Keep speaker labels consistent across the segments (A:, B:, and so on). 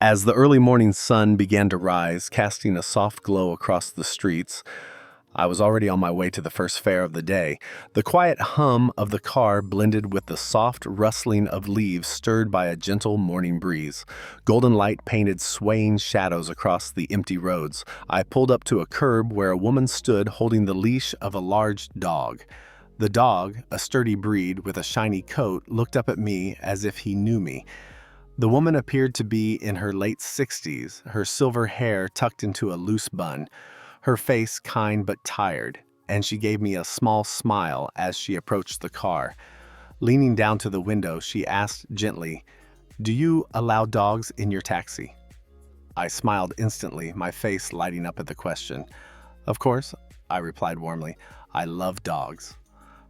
A: As the early morning sun began to rise, casting a soft glow across the streets, I was already on my way to the first fare of the day. The quiet hum of the car blended with the soft rustling of leaves stirred by a gentle morning breeze. Golden light painted swaying shadows across the empty roads. I pulled up to a curb where a woman stood holding the leash of a large dog. The dog, a sturdy breed with a shiny coat, looked up at me as if he knew me. The woman appeared to be in her late 60s, her silver hair tucked into a loose bun, her face kind but tired, and she gave me a small smile as she approached the car. Leaning down to the window, she asked gently, "Do you allow dogs in your taxi?" I smiled instantly, my face lighting up at the question. "Of course," I replied warmly. "I love dogs."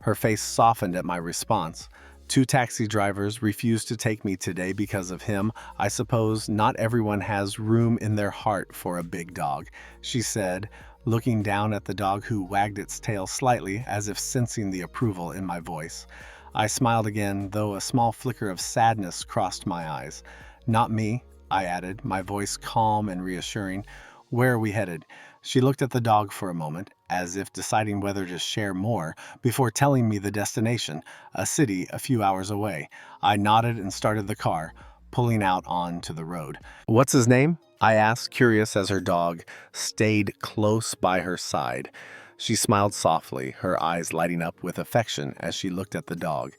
A: Her face softened at my response. "Two taxi drivers refused to take me today because of him. I suppose not everyone has room in their heart for a big dog," she said, looking down at the dog who wagged its tail slightly as if sensing the approval in my voice. I smiled again, though a small flicker of sadness crossed my eyes. "Not me," I added, my voice calm and reassuring. "Where are we headed?" She looked at the dog for a moment, as if deciding whether to share more, before telling me the destination, a city a few hours away. I nodded and started the car, pulling out onto the road. "What's his name?" I asked, curious as her dog stayed close by her side. She smiled softly, her eyes lighting up with affection as she looked at the dog.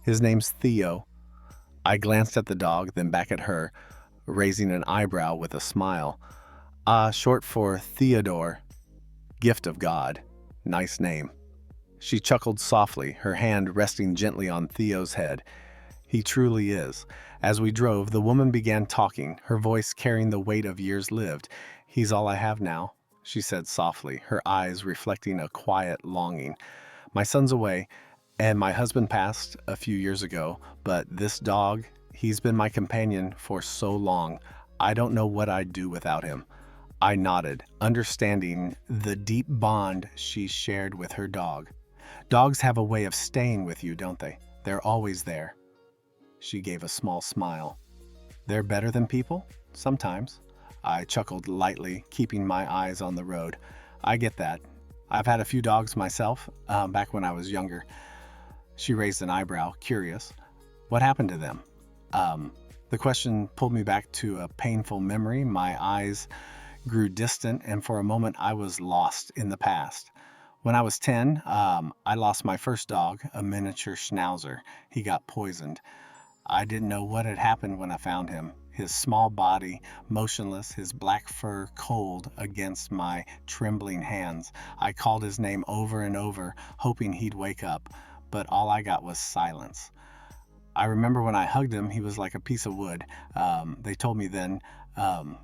A: "His name's Theo." I glanced at the dog, then back at her, raising an eyebrow with a smile. Short for Theodore. Gift of God. Nice name." She chuckled softly, her hand resting gently on Theo's head. "He truly is." As we drove, the woman began talking, her voice carrying the weight of years lived. "He's all I have now," she said softly, her eyes reflecting a quiet longing. "My son's away, and my husband passed a few years ago, but this dog, he's been my companion for so long. I don't know what I'd do without him." I nodded, understanding the deep bond she shared with her dog. "Dogs have a way of staying with you, don't they? They're always there." She gave a small smile. "They're better than people? Sometimes." I chuckled lightly, keeping my eyes on the road. "I get that. I've had a few dogs myself, back when I was younger." She raised an eyebrow, curious. "What happened to them?" The question pulled me back to a painful memory. My eyes grew distant, and for a moment I was lost in the past. When I was 10, I lost my first dog, a miniature schnauzer. He got poisoned. I didn't know what had happened when I found him. His small body, motionless, his black fur cold against my trembling hands. I called his name over and over, hoping he'd wake up, but all I got was silence. I remember when I hugged him, he was like a piece of wood. They told me then,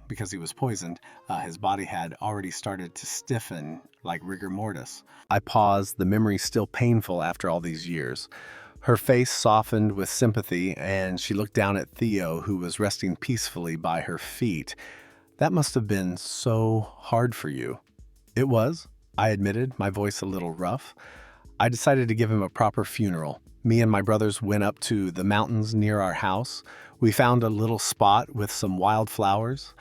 A: because he was poisoned, his body had already started to stiffen like rigor mortis. I paused, the memory still painful after all these years. Her face softened with sympathy, and she looked down at Theo, who was resting peacefully by her feet. "That must have been so hard for you." "It was," I admitted, my voice a little rough. "I decided to give him a proper funeral. Me and my brothers went up to the mountains near our house. We found a little spot with some wildflowers.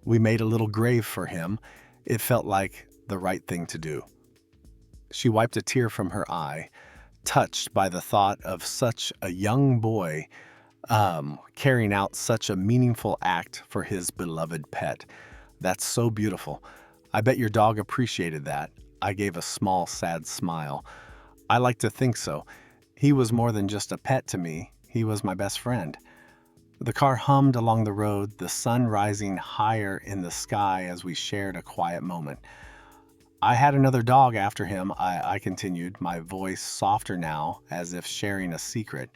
A: We made a little grave for him. It felt like the right thing to do." She wiped a tear from her eye, touched by the thought of such a young boy carrying out such a meaningful act for his beloved pet. "That's so beautiful. I bet your dog appreciated that." I gave a small, sad smile. "I like to think so. He was more than just a pet to me. He was my best friend." The car hummed along the road, the sun rising higher in the sky as we shared a quiet moment. "I had another dog after him," I continued, my voice softer now, as if sharing a secret.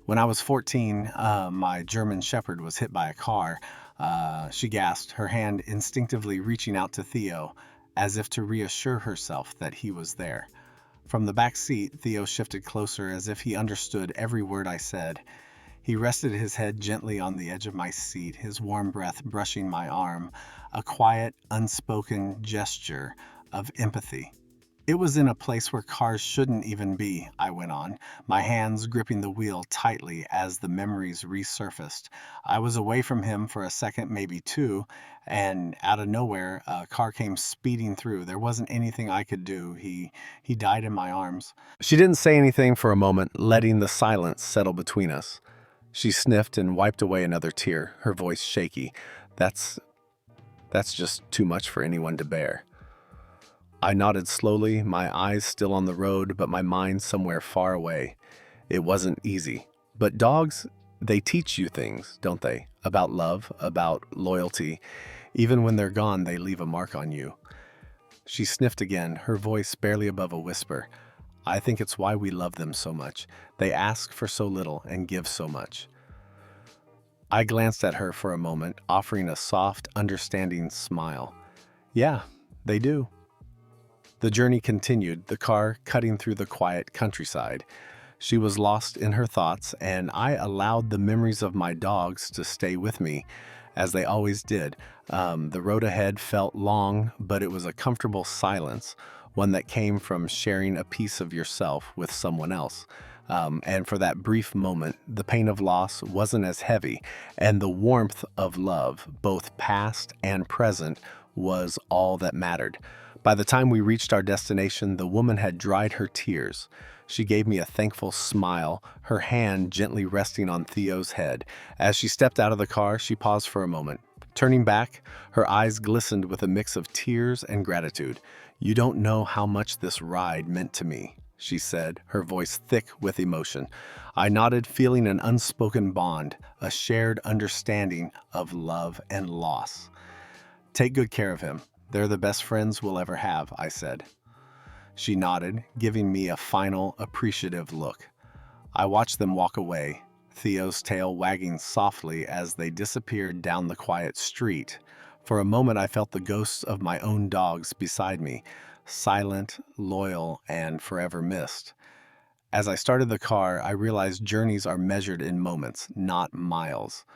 A: "When I was 14, my German Shepherd was hit by a car." She gasped, her hand instinctively reaching out to Theo, as if to reassure herself that he was there. From the back seat, Theo shifted closer as if he understood every word I said. He rested his head gently on the edge of my seat, his warm breath brushing my arm, a quiet, unspoken gesture of empathy. It was in a place where cars shouldn't even be, I went on, my hands gripping the wheel tightly as the memories resurfaced. I was away from him for a second, maybe two, and out of nowhere, a car came speeding through. There wasn't anything I could do. He died in my arms. She didn't say anything for a moment, letting the silence settle between us. She sniffed and wiped away another tear, her voice shaky. That's that's just too much for anyone to bear. I nodded slowly, my eyes still on the road, but my mind somewhere far away. It wasn't easy. But dogs, they teach you things, don't they? About love, about loyalty. Even when they're gone, they leave a mark on you. She sniffed again, her voice barely above a whisper. I think it's why we love them so much. They ask for so little and give so much. I glanced at her for a moment, offering a soft, understanding smile. Yeah, they do. The journey continued, the car cutting through the quiet countryside. She was lost in her thoughts, and I allowed the memories of my dogs to stay with me, as they always did. The road ahead felt long, but it was a comfortable silence, one that came from sharing a piece of yourself with someone else. And for that brief moment, the pain of loss wasn't as heavy, and the warmth of love, both past and present, was all that mattered. By the time we reached our destination, the woman had dried her tears. She gave me a thankful smile, her hand gently resting on Theo's head. As she stepped out of the car, she paused for a moment. Turning back, her eyes glistened with a mix of tears and gratitude. You don't know how much this ride meant to me, she said, her voice thick with emotion. I nodded, feeling an unspoken bond, a shared understanding of love and loss. Take good care of him. They're the best friends we'll ever have, I said. She nodded, giving me a final, appreciative look. I watched them walk away, Theo's tail wagging softly as they disappeared down the quiet street. For a moment I felt the ghosts of my own dogs beside me, silent, loyal, and forever missed. As I started the car, I realized journeys are measured in moments, not miles.